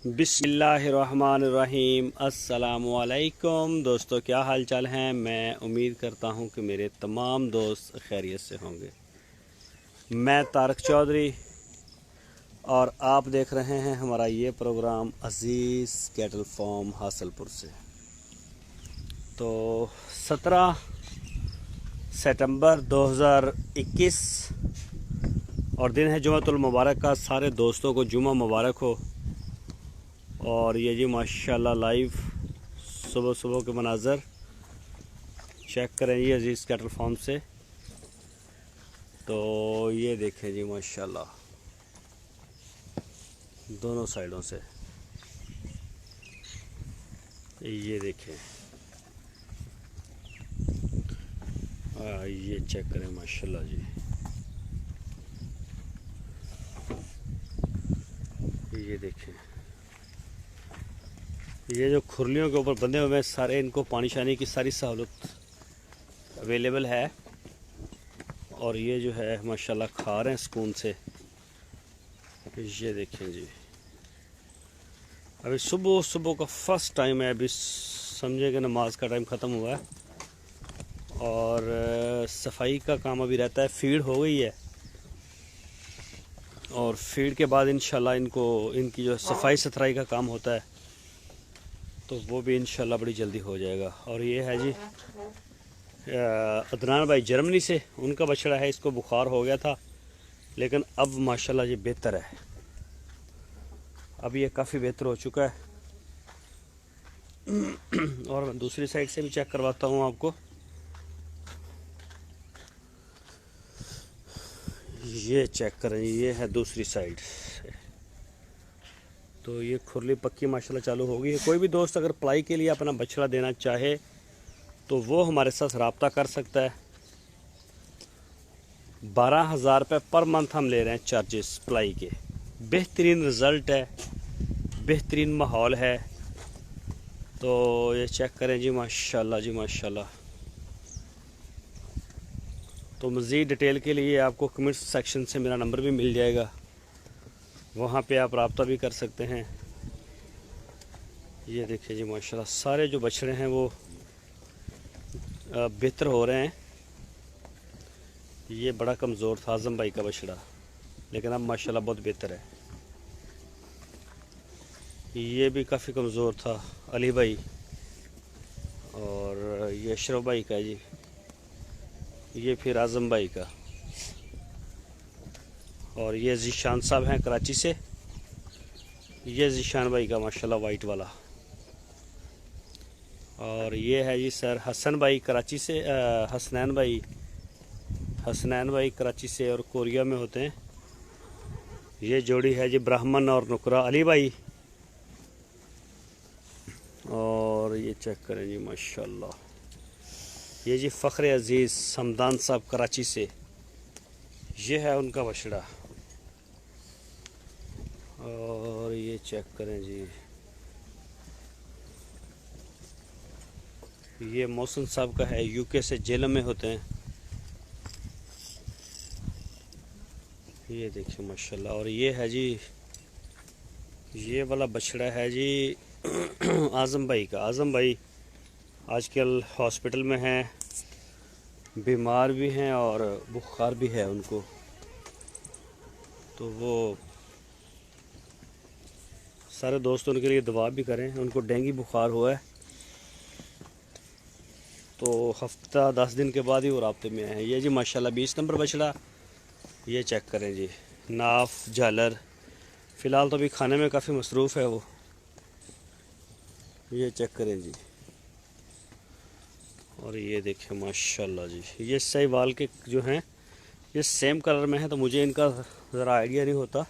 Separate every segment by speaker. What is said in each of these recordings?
Speaker 1: बिस्मिल्लाहिर्रहमानिर्रहीम। अस्सलामुअलैकुम दोस्तों, क्या हाल चाल हैं। मैं उम्मीद करता हूं कि मेरे तमाम दोस्त खैरियत से होंगे। मैं तारक चौधरी और आप देख रहे हैं हमारा ये प्रोग्राम अज़ीज़ कैटल फार्म हासलपुर से। तो 17 सितंबर 2021 और दिन है जुमातुल मुबारक का। सारे दोस्तों को जुमा मुबारक हो। और ये जी माशाल्लाह लाइव सुबह सुबह के मनाज़र चेक करें जी अज़ीज़ कैटल फार्म से। तो ये देखें जी माशाल्लाह दोनों साइडों से, ये देखें। ये चेक करें माशाल्लाह जी। ये देखें, ये जो खुरलियों के ऊपर बंधे हुए हैं सारे, इनको पानी शानी की सारी सहूलत अवेलेबल है। और ये जो है माशाल्लाह खा रहे हैं सुकून से। ये देखें जी, अभी सुबह सुबह का फर्स्ट टाइम है। अभी समझे कि नमाज का टाइम ख़त्म हुआ है और सफाई का काम अभी रहता है। फीड हो गई है और फीड के बाद इंशाल्लाह इनकी जो सफाई सुथराई का काम होता है तो वो भी इंशाल्लाह बड़ी जल्दी हो जाएगा। और ये है जी अदनान भाई जर्मनी से, उनका बछड़ा है। इसको बुखार हो गया था लेकिन अब माशाल्लाह ये बेहतर है। अब ये काफ़ी बेहतर हो चुका है। और मैं दूसरी साइड से भी चेक करवाता हूँ आपको। ये चेक करें, ये है दूसरी साइड से। तो ये खुरली पक्की माशाल्लाह चालू हो गई है। कोई भी दोस्त अगर पलाई के लिए अपना बछड़ा देना चाहे तो वो हमारे साथ रब्ता कर सकता है। 12,000 रुपये पर मंथ हम ले रहे हैं चार्जेस पलाई के। बेहतरीन रिज़ल्ट है, बेहतरीन माहौल है। तो ये चेक करें जी माशाल्लाह जी माशाल्लाह। तो मज़ीद डिटेल के लिए आपको कमेंट सेक्शन से मेरा नंबर भी मिल जाएगा, वहाँ पे आप रब्ता भी कर सकते हैं। ये देखिए जी माशाल्लाह सारे जो बछड़े हैं वो बेहतर हो रहे हैं। ये बड़ा कमज़ोर था आज़म भाई का बछड़ा, लेकिन अब माशाल्लाह बहुत बेहतर है। ये भी काफ़ी कमज़ोर था अली भाई। और ये अशरफ भाई का जी, ये फिर आज़म भाई का। और ये ज़ीशान साहब हैं कराची से। ये ज़ीशान भाई का माशाल्लाह वाइट वाला। और ये है जी सर हसन भाई कराची से, हसनैन भाई कराची से और कोरिया में होते हैं। ये जोड़ी है जी ब्राह्मण और नुकरा अली भाई। और ये चेक करें जी माशाल्लाह, ये जी फ़ख्र अज़ीज़ समदान साहब कराची से, ये है उनका बछड़ा। और ये चेक करें जी, ये मोहसिन साहब का है, यूके से जेलम में होते हैं। ये देखिए माशाल्लाह। और ये है जी, ये वाला बछड़ा है जी आज़म भाई का। आज़म भाई आजकल हॉस्पिटल में हैं, बीमार भी हैं और बुखार भी है उनको। तो वो सारे दोस्त उनके लिए दुआ भी करें। उनको डेंगू बुखार हुआ है तो हफ्ता 10 दिन के बाद ही वो राब्ते में हैं। ये जी माशाल्लाह 20 नंबर बछड़ा। ये चेक करें जी, नाफ झालर। फ़िलहाल तो अभी खाने में काफ़ी मसरूफ़ है वो। ये चेक करें जी। और ये देखें माशाल्लाह जी, ये सहीवाल के जो हैं ये सेम कलर में है तो मुझे इनका ज़रा आइडिया नहीं होता।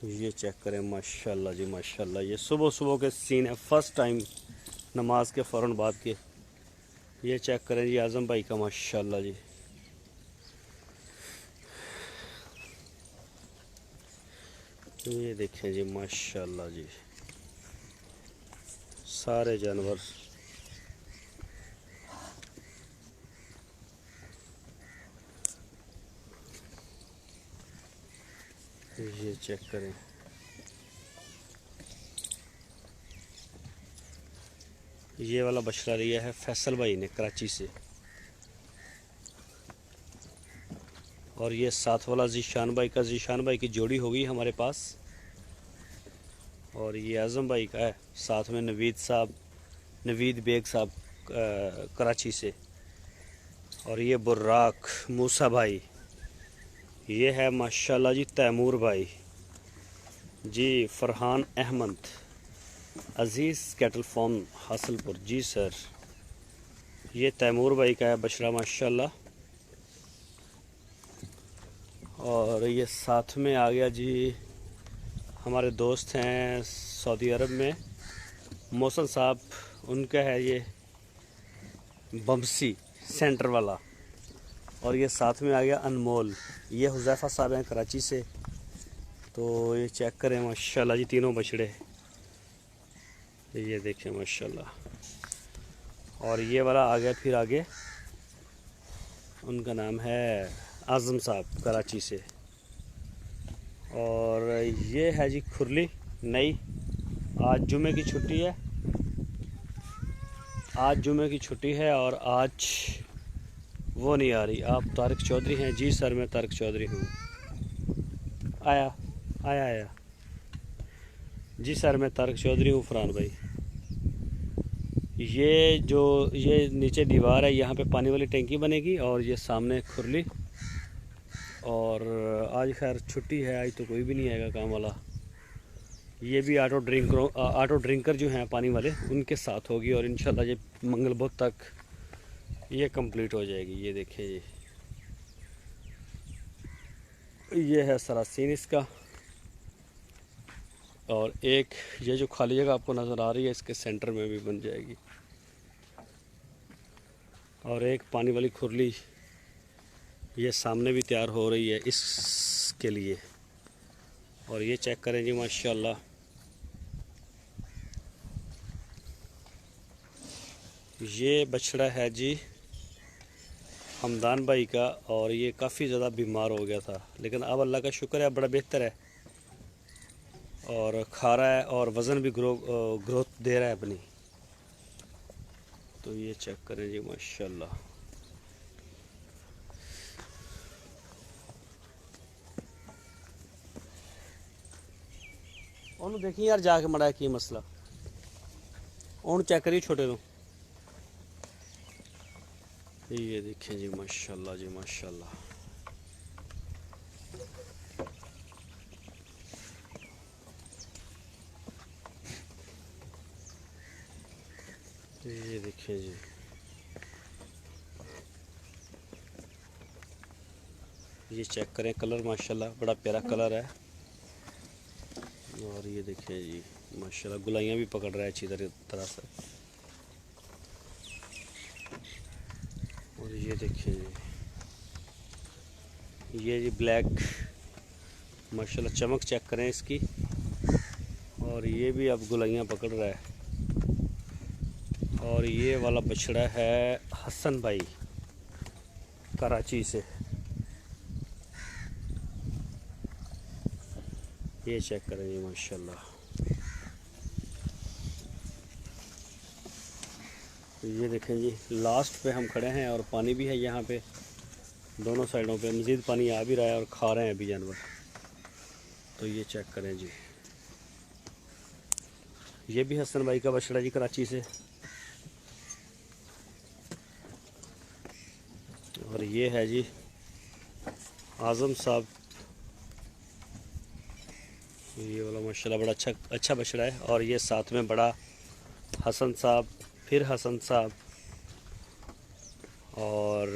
Speaker 1: ये चेक करें माशाल्लाह जी माशाल्लाह। ये सुबह सुबह के सीन है, फर्स्ट टाइम नमाज के फ़ौरन बाद के। ये चेक करें जी आज़म भाई का माशाल्लाह जी। ये देखें जी माशाल्लाह जी सारे जानवर। ये चेक करें। ये वाला बछड़ा लिया है फैसल भाई ने कराची से। और ये साथ वाला जीशान भाई का, जीशान भाई की जोड़ी होगी हमारे पास। और ये आज़म भाई का है, साथ में नवीद साहब, नवीद बेग साहब कराची से। और ये बुर्राक मूसा भाई, ये है माशाल्लाह जी तैमूर भाई जी, फरहान अहमद, अज़ीज़ कैटल फार्म हासिलपुर जी सर। ये तैमूर भाई का है बछड़ा माशाल्लाह। और ये साथ में आ गया जी, हमारे दोस्त हैं सऊदी अरब में, मोहसन साहब, उनका है ये बमसी सेंटर वाला। और ये साथ में आ गया अनमोल, ये हुज़ैफ़ा साहब हैं कराची से। तो ये चेक करें माशाल्लाह जी तीनों बछड़े, ये देखें माशाल्लाह। और ये वाला आ गया फिर आगे, उनका नाम है आज़म साहब कराची से। और ये है जी खुरली नई, आज जुमे की छुट्टी है, आज जुमे की छुट्टी है। और आज वो नहीं आ रही। आप तारिक चौधरी हैं जी सर? मैं तारिक चौधरी हूँ। आया आया आया जी सर, मैं तारिक चौधरी हूँ फरहान भाई। ये जो ये नीचे दीवार है, यहाँ पे पानी वाली टैंकी बनेगी। और ये सामने खुरली। और आज खैर छुट्टी है, आज तो कोई भी नहीं आएगा काम वाला। ये भी ऑटो ड्रिंकर जो हैं पानी वाले, उनके साथ होगी। और इंशाल्लाह ये मंगल बुध तक ये कंप्लीट हो जाएगी। ये देखिए, ये है सारा सीन इसका। और एक ये जो खाली जगह आपको नज़र आ रही है, इसके सेंटर में भी बन जाएगी। और एक पानी वाली खुरली ये सामने भी तैयार हो रही है इसके लिए। और ये चेक करें जी माशाल्लाह, ये बछड़ा है जी हमदान भाई का। और ये काफ़ी ज़्यादा बीमार हो गया था, लेकिन अब अल्लाह का शुक्र है बड़ा बेहतर है और खा रहा है और वज़न भी ग्रोथ दे रहा है अपनी। तो ये चेक करें जी माशाल्लाह। ਉਹਨੂੰ देखिए यार जाके मड़ा की मसला, ਉਹਨੂੰ चेक करिए छोटे ਨੂੰ। ये देखें जी माशाल्लाह जी माशाल्लाह। ये देखें जी, ये चेक करें कलर माशाल्लाह बड़ा प्यारा कलर है। और ये देखें जी माशाल्लाह, गुलाइयाँ भी पकड़ रहा है अच्छी तरह से। और ये देखें ये जी ब्लैक माशाल्लाह, चमक चेक करें इसकी। और ये भी अब गुलाइयाँ पकड़ रहा है। और ये वाला बछड़ा है हसन भाई कराची से। ये चेक करें जी माशाल्लाह। ये देखें जी, लास्ट पे हम खड़े हैं और पानी भी है यहाँ पे, दोनों साइडों पे मज़ीद पानी आ भी रहा है और खा रहे हैं अभी जानवर। तो ये चेक करें जी, ये भी हसन भाई का बछड़ा जी कराची से। और ये है जी आज़म साहब, ये वाला माशाल्लाह बड़ा अच्छा बछड़ा है। और ये साथ में बड़ा हसन साहब, फिर हसन साहब। और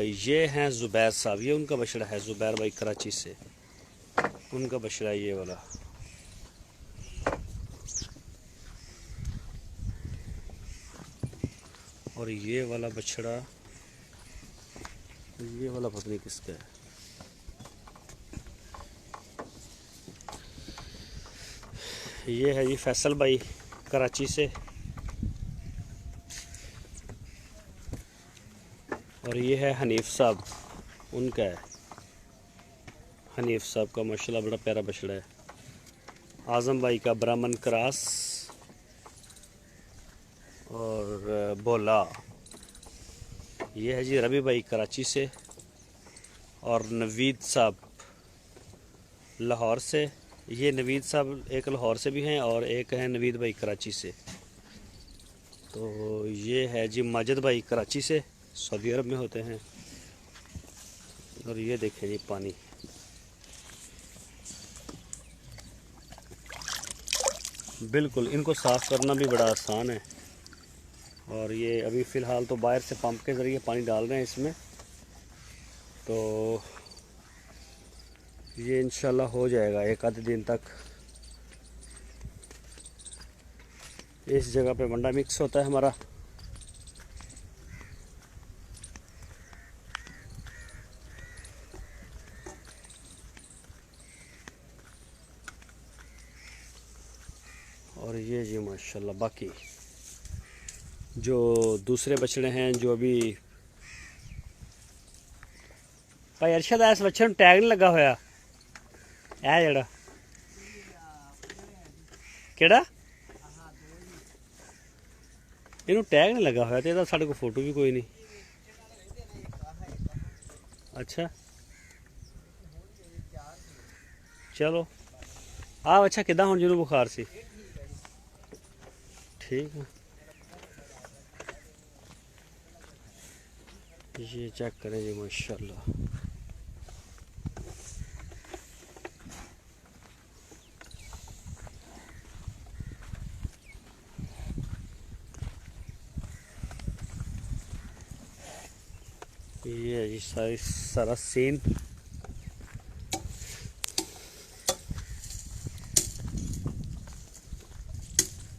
Speaker 1: ये हैं ज़ुबैर साहब, ये उनका बछड़ा है, ज़ुबैर भाई कराची से, उनका बछड़ा ये वाला। और ये वाला बछड़ा, ये वाला पता नहीं किसका है। ये है जी फैसल भाई कराची से। और ये है हनीफ साहब, उनका है, हनीफ साहब का माशाल्लाह बड़ा प्यारा बछड़ा है। आज़म भाई का ब्राह्मण क्रास। और बोला। ये है जी रवि भाई कराची से, और नवीद साहब लाहौर से। ये नवीद साहब एक लाहौर से भी हैं और एक हैं नवीद भाई कराची से। तो ये है जी माजिद भाई कराची से, सऊदी अरब में होते हैं। और ये देखें जी पानी, बिल्कुल इनको साफ़ करना भी बड़ा आसान है। और ये अभी फ़िलहाल तो बाहर से पंप के ज़रिए पानी डाल रहे हैं इसमें, तो ये इंशाल्लाह हो जाएगा एक आधे दिन तक। इस जगह पे मंडा मिक्स होता है हमारा। और ये जी माशाल्लाह बाकी जो दूसरे बछड़े हैं जो अभी भाई अरशद इस बच्चे में टैग नहीं लगा होया है जड़ा केड़ा इनू टैग नहीं लगा होया तो साढ़े को फोटो भी कोई नहीं। अच्छा चलो आ अच्छा किदा हुण जिन्होंने बुखार सी ठीक है। ये चेक करें जी माशाल्लाह। ये है जी सारा सीन।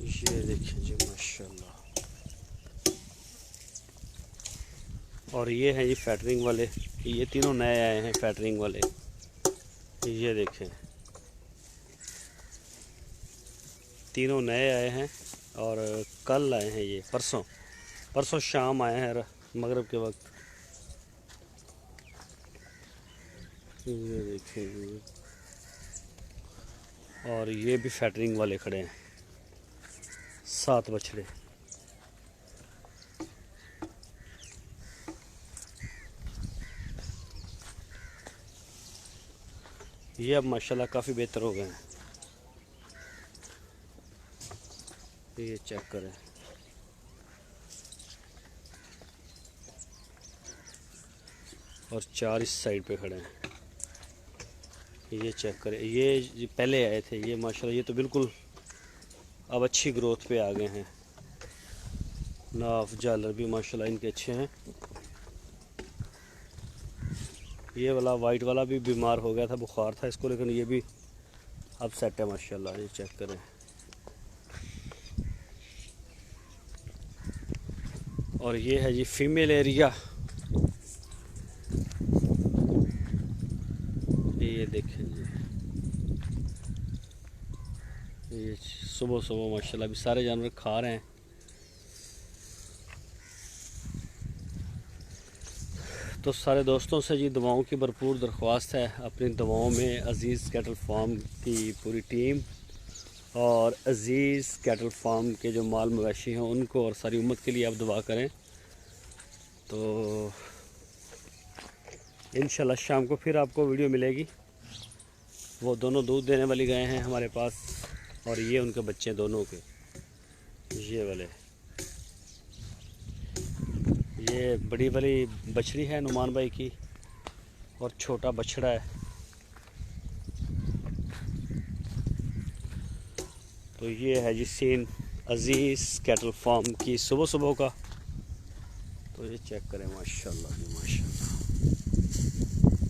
Speaker 1: ये देखिए जी माशाल्लाह। और ये हैं जी फैटरिंग वाले, ये तीनों नए आए हैं फैटरिंग वाले। ये देखें तीनों नए आए हैं और कल आए हैं, ये परसों शाम आए हैं मगरिब के वक्त। ये देखें और ये भी फैटरिंग वाले खड़े हैं 7 बछड़े। ये अब माशाल्लाह काफ़ी बेहतर हो गए हैं। ये चेक करें और 4 इस साइड पे खड़े हैं। ये चेक करें, ये पहले आए थे, ये माशाल्लाह ये तो बिल्कुल अब अच्छी ग्रोथ पे आ गए हैं। नाफ जालर भी माशाल्लाह इनके अच्छे हैं। ये वाला वाइट वाला भी बीमार हो गया था, बुखार था इसको, लेकिन ये भी अब सेट है माशाल्लाह। ये चेक करें। और ये है जी फीमेल एरिया। ये देखें जी, ये सुबह सुबह माशाल्लाह भी सारे जानवर खा रहे हैं। तो सारे दोस्तों से जी दुआओं की भरपूर दरख्वास्त है। अपनी दुआओं में अज़ीज़ कैटल फार्म की पूरी टीम और अज़ीज़ कैटल फार्म के जो माल मवेशी हैं उनको और सारी उम्मत के लिए आप दुआ करें। तो इंशाल्लाह शाम को फिर आपको वीडियो मिलेगी। वो दोनों दूध देने वाली गायें हैं हमारे पास और ये उनके बच्चे दोनों के, ये वाले। ये बड़ी वाली बछड़ी है नुमान भाई की और छोटा बछड़ा है। तो ये है जी सीन अज़ीज़ कैटल फार्म की सुबह सुबह का। तो ये चेक करें माशाल्लाह जी माशाल्लाह।